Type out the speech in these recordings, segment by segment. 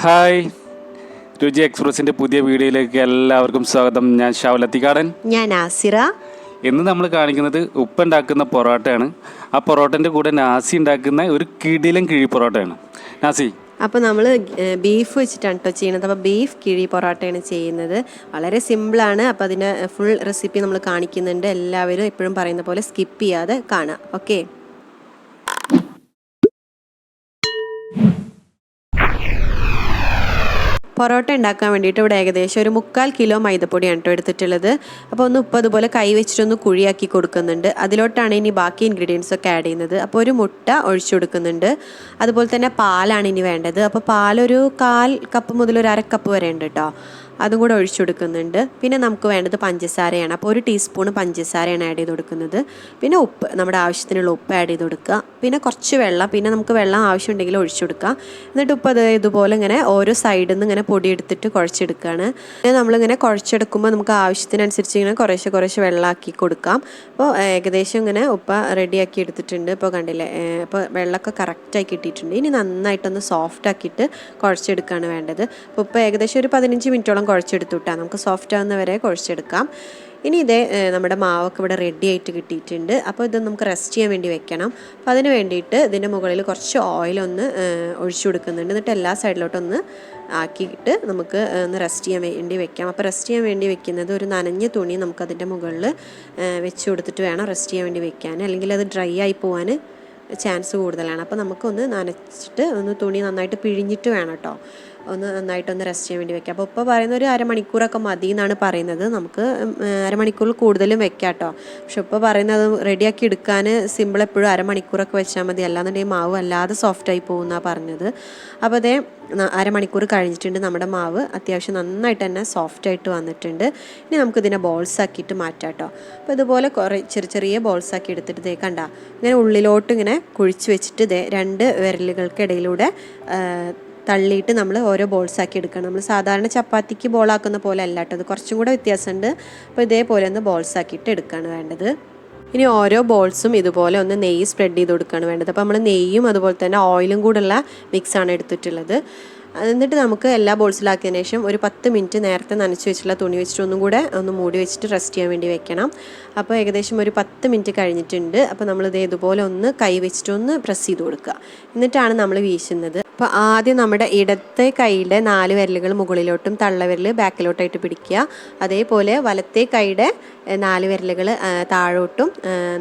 Hi, രുചി എക്സ്പ്രസിൻ്റെ പുതിയ വീഡിയോയിലേക്ക് എല്ലാവർക്കും സ്വാഗതം. ഞാൻ ഷൗലത്തിക്കാടൻ. ഞാൻ ആസിറ. ഇന്ന് നമ്മൾ കാണിക്കുന്നത് ഉപ്പുണ്ടാക്കുന്ന പൊറോട്ടയാണ്. ആ പൊറോട്ടൻ്റെ കൂടെ നാസി ഉണ്ടാക്കുന്ന ഒരു കിടിലൻ കിഴി പൊറോട്ടയാണ്. നാസി, അപ്പോൾ നമ്മൾ ബീഫ് വെച്ചിട്ടാണ് കേട്ടോ ചെയ്യുന്നത്. അപ്പോൾ ബീഫ് കിഴി പൊറോട്ടയാണ് ചെയ്യുന്നത്. വളരെ സിമ്പിളാണ്. അപ്പോൾ അതിൻ്റെ ഫുൾ റെസിപ്പി നമ്മൾ കാണിക്കുന്നുണ്ട്. എല്ലാവരും എപ്പോഴും പറയുന്ന പോലെ സ്കിപ്പ് ചെയ്യാതെ കാണാം. ഓക്കെ. പൊറോട്ട ഉണ്ടാക്കാൻ വേണ്ടിയിട്ട് ഇവിടെ ഏകദേശം ഒരു 3/4 കിലോ മൈദപ്പൊടിയാണ് കേട്ടോ എടുത്തിട്ടുള്ളത്. അപ്പോൾ ഒന്ന് ഉപ്പ് അതുപോലെ കൈ വെച്ചിട്ടൊന്ന് കുഴിയാക്കി കൊടുക്കുന്നുണ്ട്. അതിലോട്ടാണ് ഇനി ബാക്കി ഇൻഗ്രീഡിയൻസ് ഒക്കെ ആഡ് ചെയ്യുന്നത്. അപ്പോൾ ഒരു മുട്ട ഒഴിച്ചു കൊടുക്കുന്നുണ്ട്. അതുപോലെ തന്നെ പാലാണ് ഇനി വേണ്ടത്. അപ്പോൾ പാലൊരു 1/4 കപ്പ് മുതൽ ഒരു 1/2 കപ്പ് വരെ ഉണ്ട് കേട്ടോ. അതും കൂടെ ഒഴിച്ചു കൊടുക്കുന്നുണ്ട്. പിന്നെ നമുക്ക് വേണ്ടത് പഞ്ചസാരയാണ്. അപ്പോൾ 1 ടീസ്പൂൺ പഞ്ചസാരയാണ് ആഡ് ചെയ്ത് കൊടുക്കുന്നത്. പിന്നെ ഉപ്പ്, നമ്മുടെ ആവശ്യത്തിനുള്ള ഉപ്പ് ആഡ് ചെയ്ത് കൊടുക്കുക. പിന്നെ കുറച്ച് വെള്ളം, പിന്നെ നമുക്ക് വെള്ളം ആവശ്യമുണ്ടെങ്കിൽ ഒഴിച്ചു കൊടുക്കുക. എന്നിട്ട് ഉപ്പ് ഇതുപോലെ ഇങ്ങനെ ഓരോ സൈഡിൽ നിന്ന് ഇങ്ങനെ പൊടി എടുത്തിട്ട് കുഴച്ചെടുക്കുകയാണ്. പിന്നെ നമ്മളിങ്ങനെ കുഴച്ചെടുക്കുമ്പോൾ നമുക്ക് ആവശ്യത്തിനനുസരിച്ച് ഇങ്ങനെ കുറേശ്ശെ വെള്ളമാക്കി കൊടുക്കാം. അപ്പോൾ ഏകദേശം ഇങ്ങനെ ഉപ്പ് റെഡിയാക്കി എടുത്തിട്ടുണ്ട്. ഇപ്പോൾ കണ്ടില്ലേ, ഇപ്പോൾ വെള്ളമൊക്കെ കറക്റ്റായി കിട്ടിയിട്ടുണ്ട്. ഇനി നന്നായിട്ടൊന്ന് സോഫ്റ്റ് ആക്കിയിട്ട് കുഴച്ചെടുക്കുകയാണ് വേണ്ടത്. അപ്പോൾ ഇപ്പോൾ ഏകദേശം ഒരു 15 മിനിറ്റോളം കുഴച്ചെടുത്തു വിട്ടാൽ നമുക്ക് സോഫ്റ്റ് ആവുന്ന വരെ കുഴച്ചെടുക്കാം. ഇനി ഇതേ നമ്മുടെ മാവൊക്കെ ഇവിടെ റെഡി ആയിട്ട് കിട്ടിയിട്ടുണ്ട്. അപ്പോൾ ഇത് നമുക്ക് റെസ്റ്റ് ചെയ്യാൻ വേണ്ടി വെക്കണം. അപ്പോൾ അതിന് വേണ്ടിയിട്ട് ഇതിൻ്റെ മുകളിൽ കുറച്ച് ഓയിലൊന്ന് ഒഴിച്ചു കൊടുക്കുന്നുണ്ട്. എന്നിട്ട് എല്ലാ സൈഡിലോട്ടൊന്ന് ആക്കിയിട്ട് നമുക്ക് ഒന്ന് റെസ്റ്റ് ചെയ്യാൻ വേണ്ടി വെക്കാം. അപ്പോൾ റെസ്റ്റ് ചെയ്യാൻ വേണ്ടി വെക്കുന്നത് ഒരു നനഞ്ഞ തുണി നമുക്കതിൻ്റെ മുകളിൽ വെച്ച് കൊടുത്തിട്ട് വേണം റെസ്റ്റ് ചെയ്യാൻ വേണ്ടി വെക്കാൻ. അല്ലെങ്കിൽ അത് ഡ്രൈ ആയി പോകാൻ ചാൻസ് കൂടുതലാണ്. അപ്പോൾ നമുക്കൊന്ന് നനച്ചിട്ട് ഒന്ന് തുണി നന്നായിട്ട് പിഴിഞ്ഞിട്ട് വേണം കേട്ടോ ഒന്ന് നന്നായിട്ടൊന്ന് റെസ്റ്റ് ചെയ്യാൻ വേണ്ടി വെക്കാം. അപ്പോൾ ഇപ്പോൾ പറയുന്ന ഒരു അരമണിക്കൂറൊക്കെ മതി എന്നാണ് പറയുന്നത്. നമുക്ക് അരമണിക്കൂറിൽ കൂടുതലും വെക്കാം കേട്ടോ. പക്ഷെ ഇപ്പോൾ പറയുന്നത് റെഡിയാക്കി എടുക്കാൻ സിമ്പിൾ എപ്പോഴും അരമണിക്കൂറൊക്കെ വെച്ചാൽ മതി. അല്ലാന്നുണ്ടെങ്കിൽ മാവ് അല്ലാതെ സോഫ്റ്റായി പോകുമെന്നാണ് പറഞ്ഞത്. അപ്പോൾ അതേ അരമണിക്കൂർ കഴിഞ്ഞിട്ടുണ്ട്. നമ്മുടെ മാവ് അത്യാവശ്യം നന്നായിട്ട് തന്നെ സോഫ്റ്റായിട്ട് വന്നിട്ടുണ്ട്. ഇനി നമുക്കിതിനെ ബോൾസ് ആക്കിയിട്ട് മാറ്റാം കേട്ടോ. അപ്പോൾ ഇതുപോലെ കുറേ ചെറിയ ബോൾസ് ആക്കി എടുത്തിട്ട് ഇതേ കണ്ട ഇങ്ങനെ ഉള്ളിലോട്ട് ഇങ്ങനെ കുഴിച്ച് വെച്ചിട്ട് ഇതേ 2 വിരലുകൾക്കിടയിലൂടെ തള്ളിയിട്ട് നമ്മൾ ഓരോ ബോൾസ് ആക്കി എടുക്കണം. നമ്മൾ സാധാരണ ചപ്പാത്തിക്ക് ബോളാക്കുന്ന പോലെ അല്ല കേട്ടോ, അത് കുറച്ചും കൂടെ വ്യത്യാസമുണ്ട്. അപ്പോൾ ഇതേപോലെ ഒന്ന് ബോൾസ് ആക്കിയിട്ട് എടുക്കുകയാണ് വേണ്ടത്. ഇനി ഓരോ ബോൾസും ഇതുപോലെ ഒന്ന് നെയ്യ് സ്പ്രെഡ് ചെയ്ത് കൊടുക്കുകയാണ് വേണ്ടത്. അപ്പോൾ നമ്മൾ നെയ്യും അതുപോലെ തന്നെ ഓയിലും കൂടെയുള്ള മിക്സാണ് എടുത്തിട്ടുള്ളത്. എന്നിട്ട് നമുക്ക് എല്ലാ ബോൾസിലാക്കിയതിന് ശേഷം ഒരു 10 മിനിറ്റ് നേരത്തെ നനച്ച് വെച്ചിട്ടുള്ള തുണി വെച്ചിട്ട് ഒന്നും കൂടെ ഒന്ന് മൂടി വെച്ചിട്ട് റെസ്റ്റ് ചെയ്യാൻ വേണ്ടി വെക്കണം. അപ്പോൾ ഏകദേശം ഒരു 10 മിനിറ്റ് കഴിഞ്ഞിട്ടുണ്ട്. അപ്പോൾ നമ്മളിത് ഇതുപോലെ ഒന്ന് കൈ വെച്ചിട്ടൊന്ന് പ്രസ് ചെയ്ത് കൊടുക്കുക. എന്നിട്ടാണ് നമ്മൾ വീശുന്നത്. അപ്പോൾ ആദ്യം നമ്മുടെ ഇടത്തെ കൈയുടെ 4 വിരലുകൾ മുകളിലോട്ടും തള്ളവിരൽ ബാക്കിലോട്ടായിട്ട് പിടിക്കുക. അതേപോലെ വലത്തെ കൈയുടെ 4 വിരലുകൾ താഴോട്ടും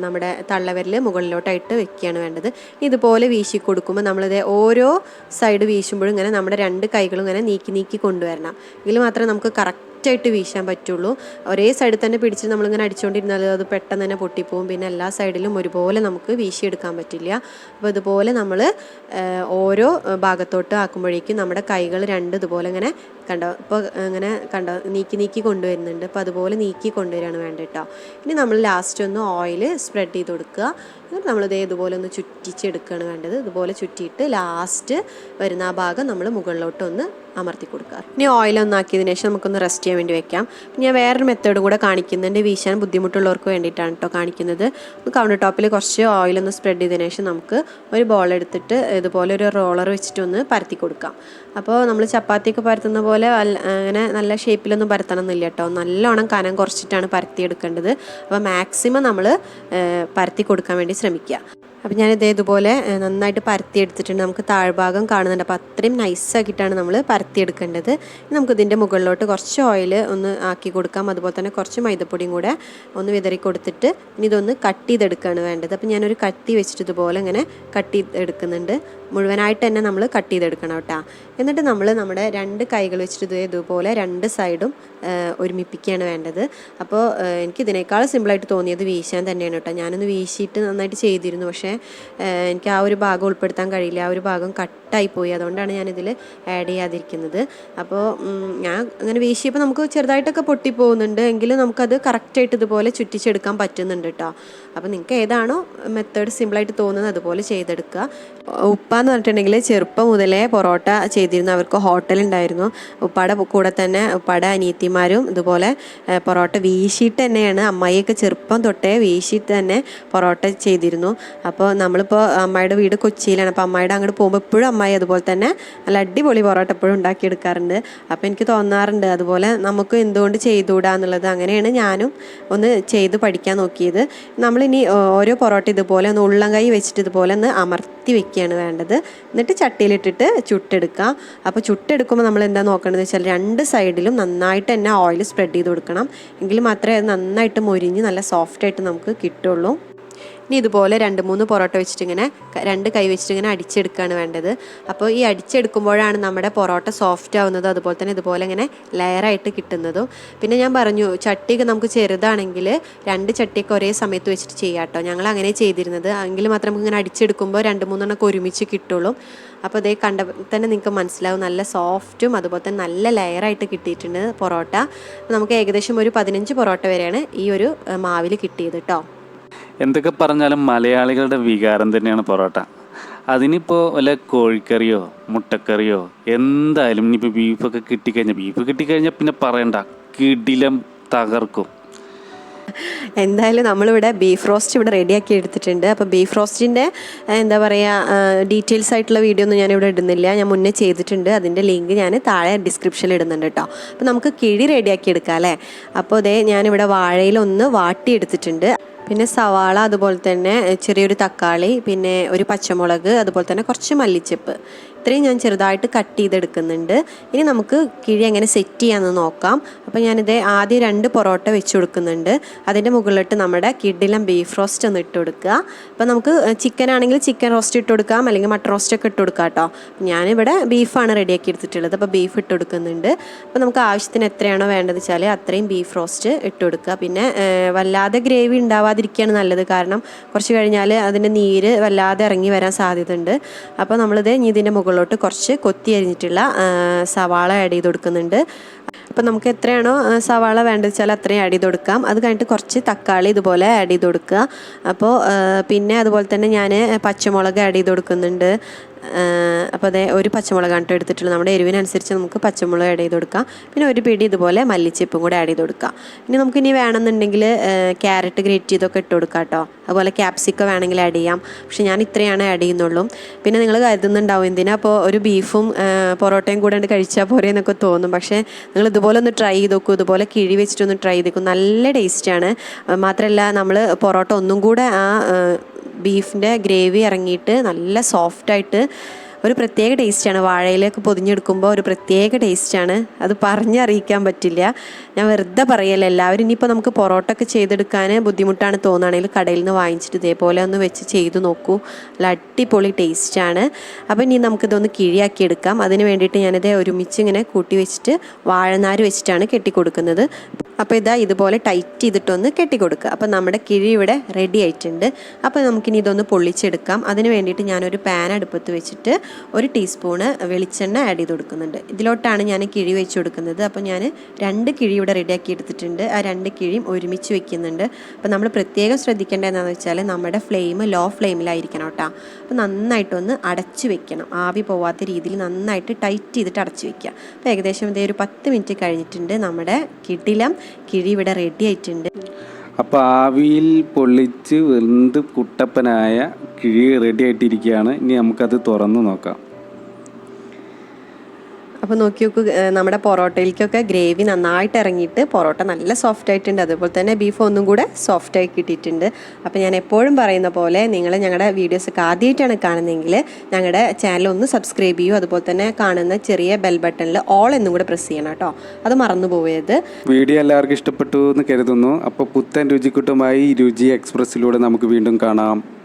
നമ്മുടെ തള്ളവിരൽ മുകളിലോട്ടായിട്ട് വെക്കുകയാണ് വേണ്ടത്. ഇതുപോലെ വീശി കൊടുക്കുമ്പോൾ നമ്മളിത് ഓരോ സൈഡ് വീശുമ്പോഴും ഇങ്ങനെ നമ്മുടെ 2 കൈകളും ഇങ്ങനെ നീക്കി കൊണ്ടുവരണം. എങ്കിൽ മാത്രമേ നമുക്ക് കറക്റ്റായിട്ട് വീശാൻ പറ്റുള്ളൂ. ഒരേ സൈഡിൽ തന്നെ പിടിച്ച് നമ്മളിങ്ങനെ അടിച്ചുകൊണ്ടിരുന്നാൽ അത് പെട്ടെന്ന് തന്നെ പൊട്ടിപ്പോവും. പിന്നെ എല്ലാ സൈഡിലും ഒരുപോലെ നമുക്ക് വീശിയെടുക്കാൻ പറ്റില്ല. അപ്പോൾ ഇതുപോലെ നമ്മൾ ഓരോ ഭാഗത്തോട്ട് ആക്കുമ്പോഴേക്കും നമ്മുടെ കൈകൾ 2 ഇതുപോലെ ഇങ്ങനെ കണ്ടോ, ഇപ്പോൾ ഇങ്ങനെ കണ്ടോ നീക്കി കൊണ്ടുവരുന്നുണ്ട്. അപ്പോൾ അതുപോലെ നീക്കി കൊണ്ടുവരികയാണ് വേണ്ടത് കേട്ടോ. ഇനി നമ്മൾ ലാസ്റ്റ് ഒന്ന് ഓയിൽ സ്പ്രെഡ് ചെയ്ത് കൊടുക്കുക. എന്നിട്ട് നമ്മളിതേ ഇതുപോലെ ഒന്ന് ചുറ്റിച്ചെടുക്കുകയാണ് വേണ്ടത്. ഇതുപോലെ ചുറ്റിയിട്ട് ലാസ്റ്റ് വരുന്ന ആ ഭാഗം നമ്മൾ മുകളിലോട്ടൊന്ന് അമർത്തി കൊടുക്കുക. ഇനി ഓയിലൊന്നാക്കിയതിന് ശേഷം നമുക്കൊന്ന് റെസ്റ്റ് ചെയ്യാൻ വേണ്ടി വെക്കാം. ഞാൻ വേറൊരു മെത്തേഡ് കൂടെ കാണിക്കുന്നുണ്ട്. വീശാൻ ബുദ്ധിമുട്ടുള്ളവർക്ക് വേണ്ടിയിട്ടാണ് കേട്ടോ കാണിക്കുന്നത്. കൗണ്ടർ ടോപ്പിൽ കുറച്ച് ഓയിലൊന്ന് സ്പ്രെഡ് ചെയ്തതിന് ശേഷം നമുക്ക് ഒരു ബോൾ എടുത്തിട്ട് ഇതുപോലെ ഒരു റോളർ വെച്ചിട്ടൊന്ന് പരത്തി കൊടുക്കാം. അപ്പോൾ നമ്മൾ ചപ്പാത്തിയൊക്കെ പരത്തുന്ന പോലെ അങ്ങനെ നല്ല ഷേപ്പിലൊന്നും പരത്തണമെന്നില്ല കേട്ടോ. നല്ലോണം കനം കുറച്ചിട്ടാണ് പരത്തിയെടുക്കേണ്ടത്. അപ്പോൾ മാക്സിമം നമ്മൾ പരത്തി കൊടുക്കാൻ വേണ്ടി ശ്രമിക്കുക. അപ്പോൾ ഞാനിത് ഇതുപോലെ നന്നായിട്ട് പരത്തിയെടുത്തിട്ടുണ്ട്. നമുക്ക് താഴ്ഭാഗം കാണുന്നുണ്ട്. അപ്പോൾ അത്രയും നൈസാക്കിയിട്ടാണ് നമ്മൾ പരത്തിയെടുക്കേണ്ടത്. നമുക്കിതിൻ്റെ മുകളിലോട്ട് കുറച്ച് ഓയിൽ ഒന്ന് ആക്കി കൊടുക്കാം. അതുപോലെ തന്നെ കുറച്ച് മൈദപ്പൊടിയും കൂടെ ഒന്ന് വിതറി കൊടുത്തിട്ട് ഇനി ഇതൊന്ന് കട്ട് ചെയ്തെടുക്കുകയാണ് വേണ്ടത്. അപ്പോൾ ഞാനൊരു കത്തി വെച്ചിട്ട് ഇതുപോലെ ഇങ്ങനെ കട്ട് ചെയ്തെടുക്കുന്നുണ്ട്. മുഴുവനായിട്ട് തന്നെ നമ്മൾ കട്ട് ചെയ്തെടുക്കണം കേട്ടോ. എന്നിട്ട് നമ്മൾ നമ്മുടെ 2 കൈകൾ വെച്ചിട്ട് ഇതുപോലെ 2 സൈഡും ഒരുമിപ്പിക്കുകയാണ് വേണ്ടത്. അപ്പോൾ എനിക്കിതിനേക്കാൾ സിമ്പിളായിട്ട് തോന്നിയത് വീശാൻ തന്നെയാണ് കേട്ടോ. ഞാനൊന്ന് വീശിയിട്ട് നന്നായിട്ട് ചെയ്തിരുന്നു. പക്ഷേ എനിക്ക് ആ ഒരു ഭാഗം ഉൾപ്പെടുത്താൻ കഴിയില്ല. ആ ഒരു ഭാഗം കട്ടായി പോയി. അതുകൊണ്ടാണ് ഞാനിതിൽ ആഡ് ചെയ്യാതിരിക്കുന്നത്. അപ്പോൾ ഞാൻ അങ്ങനെ വീശിയപ്പോൾ നമുക്ക് ചെറുതായിട്ടൊക്കെ പൊട്ടിപ്പോകുന്നുണ്ട്. എങ്കിലും നമുക്കത് കറക്റ്റായിട്ട് ഇതുപോലെ ചുറ്റിച്ചെടുക്കാൻ പറ്റുന്നുണ്ട് കേട്ടോ. അപ്പോൾ നിങ്ങൾക്ക് ഏതാണോ മെത്തേഡ് സിമ്പിളായിട്ട് തോന്നുന്നത് അതുപോലെ ചെയ്തെടുക്കുക. ഉപ്പാന്ന് പറഞ്ഞിട്ടുണ്ടെങ്കിൽ ചെറുപ്പം മുതലേ പൊറോട്ട ചെയ്തിരുന്നു. അവർക്ക് ഹോട്ടലുണ്ടായിരുന്നു. ഉപ്പാടെ കൂടെ തന്നെ ഉപ്പാടെ അനിയത്തിമാരും ഇതുപോലെ പൊറോട്ട വീശിയിട്ട് തന്നെയാണ്, അമ്മായിയൊക്കെ ചെറുപ്പം തൊട്ടേ വീശിയിട്ട് തന്നെ പൊറോട്ട ചെയ്തിരുന്നു. അപ്പോൾ അപ്പോൾ നമ്മളിപ്പോൾ അമ്മായിയുടെ വീട് കൊച്ചിയിലാണ്. അപ്പോൾ അമ്മായിയുടെ അങ്ങോട്ട് പോകുമ്പോൾ എപ്പോഴും അമ്മായി അതുപോലെ തന്നെ നല്ല അടിപൊളി പൊറോട്ട എപ്പോഴും ഉണ്ടാക്കിയെടുക്കാറുണ്ട്. അപ്പോൾ എനിക്ക് തോന്നാറുണ്ട് അതുപോലെ നമുക്ക് എന്തുകൊണ്ട് ചെയ്തുകൂടാ എന്നുള്ളത്. അങ്ങനെയാണ് ഞാനും ഒന്ന് ചെയ്ത് പഠിക്കാൻ നോക്കിയത്. നമ്മളിനി ഓരോ പൊറോട്ട ഇതുപോലെ ഒന്ന് ഉള്ളം കൈ വെച്ചിട്ട് ഇതുപോലെ ഒന്ന് അമർത്തി വെക്കുകയാണ് വേണ്ടത്. എന്നിട്ട് ചട്ടിയിലിട്ടിട്ട് ചുട്ടെടുക്കുക. അപ്പോൾ ചുട്ടെടുക്കുമ്പോൾ നമ്മൾ എന്താ നോക്കേണ്ടതെന്ന് വെച്ചാൽ രണ്ട് സൈഡിലും നന്നായിട്ട് തന്നെ ഓയിൽ സ്പ്രെഡ് ചെയ്ത് കൊടുക്കണം. എങ്കിൽ മാത്രമേ അത് നന്നായിട്ട് മൊരിഞ്ഞ് നല്ല സോഫ്റ്റായിട്ട് നമുക്ക് കിട്ടുള്ളൂ. ഇനി ഇതുപോലെ 2-3 പൊറോട്ട വെച്ചിട്ട് ഇങ്ങനെ 2 കൈ വെച്ചിട്ട് ഇങ്ങനെ അടിച്ചെടുക്കുകയാണ് വേണ്ടത്. അപ്പോൾ ഈ അടിച്ചെടുക്കുമ്പോഴാണ് നമ്മുടെ പൊറോട്ട സോഫ്റ്റ് ആവുന്നതും അതുപോലെ തന്നെ ഇതുപോലെ ഇങ്ങനെ ലെയറായിട്ട് കിട്ടുന്നതും. പിന്നെ ഞാൻ പറഞ്ഞു ചട്ടിയൊക്കെ നമുക്ക് ചെറുതാണെങ്കിൽ 2 ചട്ടിയൊക്കെ ഒരേ സമയത്ത് വെച്ചിട്ട് ചെയ്യാം കേട്ടോ. ഞങ്ങൾ അങ്ങനെ ചെയ്തിരുന്നത്. എങ്കിൽ മാത്രം നമുക്ക് ഇങ്ങനെ അടിച്ചെടുക്കുമ്പോൾ 2-3 എണ്ണമൊക്കെ ഒരുമിച്ച് കിട്ടുള്ളൂ. അപ്പോൾ ഇതേ കണ്ട തന്നെ നിങ്ങൾക്ക് മനസ്സിലാവും നല്ല സോഫ്റ്റും അതുപോലെ തന്നെ നല്ല ലെയറായിട്ട് കിട്ടിയിട്ടുണ്ട് പൊറോട്ട. നമുക്ക് ഏകദേശം ഒരു 15 പൊറോട്ട വരെയാണ് ഈ ഒരു മാവിൽ കിട്ടിയത് കേട്ടോ. എന്തൊക്കെ പറഞ്ഞാലും മലയാളികളുടെ വികാരം തന്നെയാണ് പൊറോട്ട. അതിനിപ്പോൾ വല്ല കോഴിക്കറിയോ മുട്ടക്കറിയോ എന്തായാലും ഇനിയിപ്പോൾ ബീഫ് കിട്ടിക്കഴിഞ്ഞാൽ പിന്നെ പറയണ്ട, കിടിലം തകർക്കും. എന്തായാലും നമ്മളിവിടെ ബീഫ് റോസ്റ്റ് ഇവിടെ റെഡിയാക്കി എടുത്തിട്ടുണ്ട്. അപ്പോൾ ബീഫ് റോസ്റ്റിൻ്റെ എന്താ പറയുക ഡീറ്റെയിൽസ് ആയിട്ടുള്ള വീഡിയോ ഒന്നും ഞാനിവിടെ ഇടുന്നില്ല. ഞാൻ മുന്നേ ചെയ്തിട്ടുണ്ട്. അതിൻ്റെ ലിങ്ക് ഞാൻ താഴെ ഡിസ്ക്രിപ്ഷനിൽ ഇടുന്നുണ്ട് കേട്ടോ. അപ്പോൾ നമുക്ക് കിഴി റെഡിയാക്കി എടുക്കാം അല്ലേ. അപ്പോൾ അതേ ഞാനിവിടെ വാഴയിലൊന്ന് വാട്ടിയെടുത്തിട്ടുണ്ട്. പിന്നെ സവാള, അതുപോലെ തന്നെ ചെറിയൊരു തക്കാളി, പിന്നെ ഒരു പച്ചമുളക്, അതുപോലെ തന്നെ കുറച്ച് മല്ലിച്ചപ്പ്, ഇത്രയും ഞാൻ ചെറുതായിട്ട് കട്ട് ചെയ്തെടുക്കുന്നുണ്ട്. ഇനി നമുക്ക് കിഴി എങ്ങനെ സെറ്റ് ചെയ്യാമെന്ന് നോക്കാം. അപ്പോൾ ഞാനിത് ആദ്യം 2 പൊറോട്ട വെച്ച് കൊടുക്കുന്നുണ്ട്. അതിൻ്റെ മുകളിലിട്ട് നമ്മുടെ കിടിലം ബീഫ് റോസ്റ്റ് ഒന്ന് ഇട്ട് കൊടുക്കുക. അപ്പോൾ നമുക്ക് ചിക്കൻ ആണെങ്കിൽ ചിക്കൻ റോസ്റ്റ് ഇട്ട് കൊടുക്കാം, അല്ലെങ്കിൽ മട്ടൺ റോസ്റ്റൊക്കെ ഇട്ട് കൊടുക്കാം കേട്ടോ. ഞാനിവിടെ ബീഫാണ് റെഡിയാക്കി എടുത്തിട്ടുള്ളത്. അപ്പോൾ ബീഫ് ഇട്ട് കൊടുക്കുന്നുണ്ട്. അപ്പോൾ നമുക്ക് ആവശ്യത്തിന് എത്രയാണോ വേണ്ടത് വെച്ചാൽ അത്രയും ബീഫ് റോസ്റ്റ് ഇട്ട് കൊടുക്കുക. പിന്നെ വല്ലാതെ ഗ്രേവി ഉണ്ടാവാതിരിക്കുകയാണ് നല്ലത്. കാരണം കുറച്ച് കഴിഞ്ഞാൽ അതിൻ്റെ നീര് വല്ലാതെ ഇറങ്ങി വരാൻ സാധ്യതയുണ്ട്. അപ്പോൾ നമ്മളിത് ഇനി ഇതിൻ്റെ മുകളിലോട്ട് കുറച്ച് കൊത്തി അരിഞ്ഞിട്ടുള്ള സവാള ആഡ് ചെയ്ത് കൊടുക്കുന്നുണ്ട്. അപ്പോൾ നമുക്ക് എത്രയാണോ സവാള വേണ്ടത് വെച്ചാൽ അത്രയും ആഡ് ചെയ്ത് കൊടുക്കാം. അത് കഴിഞ്ഞിട്ട് കുറച്ച് തക്കാളി ഇതുപോലെ ആഡ് ചെയ്ത് കൊടുക്കുക. അപ്പോൾ പിന്നെ അതുപോലെ തന്നെ ഞാൻ പച്ചമുളക് ആഡ് ചെയ്ത് കൊടുക്കുന്നുണ്ട്. അപ്പോൾ അതേ ഒരു പച്ചമുളകാണ് കേട്ടോ എടുത്തിട്ടുള്ളത്. നമ്മുടെ എരിവിനനുസരിച്ച് നമുക്ക് പച്ചമുളക് ആഡ് ചെയ്ത് കൊടുക്കാം. പിന്നെ ഒരു പിടി ഇതുപോലെ മല്ലിച്ചപ്പും കൂടെ ആഡ് ചെയ്ത് കൊടുക്കാം. ഇനി നമുക്കിനി വേണമെന്നുണ്ടെങ്കിൽ ക്യാരറ്റ് ഗ്രേറ്റ് ചെയ്തൊക്കെ ഇട്ട് കൊടുക്കാം കേട്ടോ. അതുപോലെ ക്യാപ്സിക്കം വേണമെങ്കിൽ ആഡ് ചെയ്യാം. പക്ഷെ ഞാൻ ഇത്രയാണ് ആഡ് ചെയ്യുന്നുള്ളൂ. പിന്നെ നിങ്ങൾ കരുതുന്നുണ്ടാവും എന്തിനാ അപ്പോൾ ഒരു ബീഫും പൊറോട്ടയും കൂടെ കഴിച്ചാൽ പോരെ എന്നൊക്കെ തോന്നും. പക്ഷേ നിങ്ങൾ ഇതുപോലെ ഒന്ന് ട്രൈ ചെയ്ത് നോക്കൂ. ഇതുപോലെ കിഴി വെച്ചിട്ടൊന്ന് ട്രൈ ചെയ്ത് നോക്കും. നല്ല ടേസ്റ്റാണ്. മാത്രമല്ല നമ്മൾ പൊറോട്ട ഒന്നും കൂടെ ആ ബീഫിൻ്റെ ഗ്രേവി ഇറങ്ങിയിട്ട് നല്ല സോഫ്റ്റായിട്ട് ഒരു പ്രത്യേക ടേസ്റ്റാണ്. വാഴയിലൊക്കെ പൊതിഞ്ഞെടുക്കുമ്പോൾ ഒരു പ്രത്യേക ടേസ്റ്റാണ്. അത് പറഞ്ഞറിയിക്കാൻ പറ്റില്ല. ഞാൻ വെറുതെ പറയല്ല. എല്ലാവരും ഇനിയിപ്പോൾ നമുക്ക് പൊറോട്ട ഒക്കെ ചെയ്തെടുക്കാൻ ബുദ്ധിമുട്ടാണ് തോന്നുകയാണെങ്കിൽ കടയിൽ നിന്ന് വാങ്ങിച്ചിട്ട് ഇതേപോലെ ഒന്ന് വെച്ച് ചെയ്ത് നോക്കൂ. നല്ല അടിപൊളി ടേസ്റ്റാണ്. അപ്പോൾ ഇനി നമുക്കിതൊന്ന് കിഴിയാക്കി എടുക്കാം. അതിന് വേണ്ടിയിട്ട് ഞാനിത് ഒരുമിച്ച് ഇങ്ങനെ കൂട്ടി വെച്ചിട്ട് വാഴനാര് വെച്ചിട്ടാണ് കെട്ടിക്കൊടുക്കുന്നത്. അപ്പോൾ ഇതുപോലെ ടൈറ്റ് ചെയ്തിട്ടൊന്ന് കെട്ടിക്കൊടുക്കുക. അപ്പോൾ നമ്മുടെ കിഴി ഇവിടെ റെഡി ആയിട്ടുണ്ട്. അപ്പോൾ നമുക്കിനി ഇതൊന്ന് പൊള്ളിച്ചെടുക്കാം. അതിന് വേണ്ടിയിട്ട് ഞാനൊരു പാൻ അടുപ്പത്ത് വെച്ചിട്ട് 1 ടീസ്പൂണ് വെളിച്ചെണ്ണ ആഡ് ചെയ്ത് കൊടുക്കുന്നുണ്ട്. ഇതിലോട്ടാണ് ഞാൻ കിഴി വെച്ച് കൊടുക്കുന്നത്. അപ്പോൾ ഞാൻ 2 കിഴി ഇവിടെ റെഡിയാക്കി എടുത്തിട്ടുണ്ട്. ആ 2 കിഴിയും ഒരുമിച്ച് വെക്കുന്നുണ്ട്. അപ്പോൾ നമ്മൾ പ്രത്യേകം ശ്രദ്ധിക്കേണ്ടത് എന്താണെന്ന് വെച്ചാൽ നമ്മുടെ ഫ്ലെയിം ലോ ഫ്ലെയിമിലായിരിക്കണം കേട്ടോ. അപ്പോൾ നന്നായിട്ടൊന്ന് അടച്ചു വെക്കണം. ആവി പോവാത്ത രീതിയിൽ നന്നായിട്ട് ടൈറ്റ് ചെയ്തിട്ട് അടച്ചു വെക്കുക. അപ്പോൾ ഏകദേശം ഇതേ ഒരു 10 മിനിറ്റ് കഴിഞ്ഞിട്ടുണ്ട്. നമ്മുടെ കിടിലം കിഴി ഇവിടെ റെഡി ആയിട്ടുണ്ട്. അപ്പോൾ ആവിയിൽ പൊള്ളിച്ച് വെന്ത് കുട്ടപ്പനായ കിഴി റെഡി ആയിട്ടിരിക്കുകയാണ്. ഇനി നമുക്കത് തുറന്ന് നോക്കാം. അപ്പോൾ നോക്കി നോക്കൂ, നമ്മുടെ പൊറോട്ടയിലേക്കൊക്കെ ഗ്രേവി നന്നായിട്ട് ഇറങ്ങിയിട്ട് പൊറോട്ട നല്ല സോഫ്റ്റ് ആയിട്ടുണ്ട്. അതുപോലെ തന്നെ ബീഫ് ഒന്നും കൂടെ സോഫ്റ്റായി കിട്ടിയിട്ടുണ്ട്. അപ്പോൾ ഞാൻ എപ്പോഴും പറയുന്ന പോലെ നിങ്ങൾ ഞങ്ങളുടെ വീഡിയോസൊക്കെ ആദ്യമായിട്ടാണ് കാണുന്നതെങ്കിൽ ഞങ്ങളുടെ ചാനൽ ഒന്ന് സബ്സ്ക്രൈബ് ചെയ്യൂ. അതുപോലെ തന്നെ കാണുന്ന ചെറിയ ബെൽ ബട്ടണിൽ ഓൾ എന്നും കൂടെ പ്രസ് ചെയ്യണം കേട്ടോ. അത് മറന്നു പോയത്. വീഡിയോ എല്ലാവർക്കും ഇഷ്ടപ്പെട്ടു എന്ന് കരുതുന്നു. അപ്പോൾ പുത്തൻ രുചിക്കുട്ടുമായി രുചി എക്സ്പ്രസ്സിലൂടെ നമുക്ക് വീണ്ടും കാണാം.